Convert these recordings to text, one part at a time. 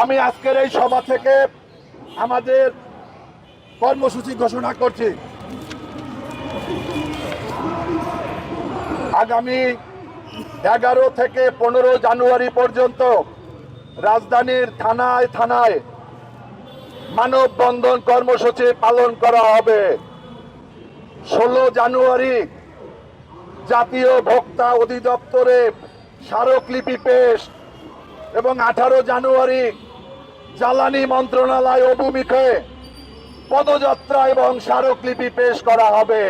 আমি আজকের এই সভা থেকে আমাদের কর্মসূচি ঘোষণা করছি। আগামী 11 থেকে 15 জানুয়ারি পর্যন্ত রাজধানীর থানায় থানায় মানববন্ধন কর্মসূচি পালন করা হবে। 16 জানুয়ারি জাতীয় ভোক্তা অধিদপ্তরে স্মারকলিপি পেশ এবং 18 জানুয়ারি জ্বালানি মন্ত্রণালয় অভিমুখে পদযাত্রা এবং স্মারকলিপি পেশ করা হবে।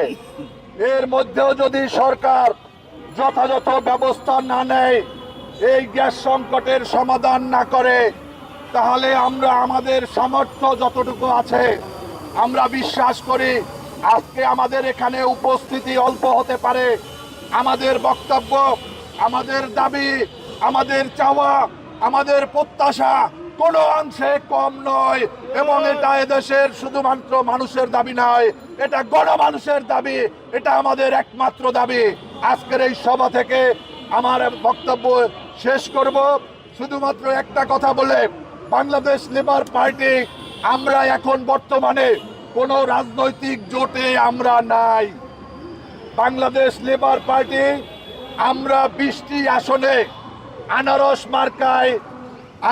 এর মধ্যেও যদি সরকার যথাযথ ব্যবস্থা না নেয়, এই গ্যাস সংকটের সমাধান না করে, তাহলে আমরা আমাদের সামর্থ্য যতটুকু আছে আমরা বিশ্বাস করি আজকে আমাদের এখানে উপস্থিতি অল্প হতে পারে, আমাদের বক্তব্য, আমাদের দাবি, আমাদের চাওয়া, আমাদের প্রত্যাশা কোনো অংশে কম নয় এবং এটা এদেশের শুধুমাত্র মানুষের দাবি নয়, এটা গণমানুষের দাবি, এটা আমাদের একমাত্র দাবি। আজকের এই সভা থেকে আমার বক্তব্য শেষ করব শুধুমাত্র একটা কথা বলে, বাংলাদেশ লেবার পার্টি আমরা এখন বর্তমানে কোনো রাজনৈতিক জোটে আমরা নাই। বাংলাদেশ লেবার পার্টি আমরা 20টি আসনে আনারস মার্কায়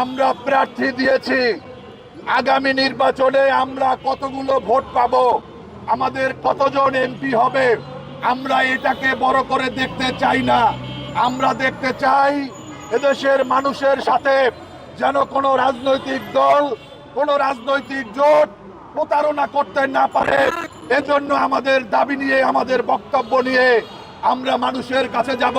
আমরা প্রার্থী দিয়েছি। আগামী নির্বাচনে আমরা কতগুলো ভোট পাবো, আমাদের কতজন এমপি হবে, আমরা এটাকে বড় করে দেখতে চাই না। আমরা দেখতে চাই এদেশের মানুষের সাথে যেন কোনো রাজনৈতিক দল, কোনো রাজনৈতিক জোট প্রতারণা করতে না পারে। এজন্য আমাদের দাবি নিয়ে, আমাদের বক্তব্য নিয়ে আমরা মানুষের কাছে যাব।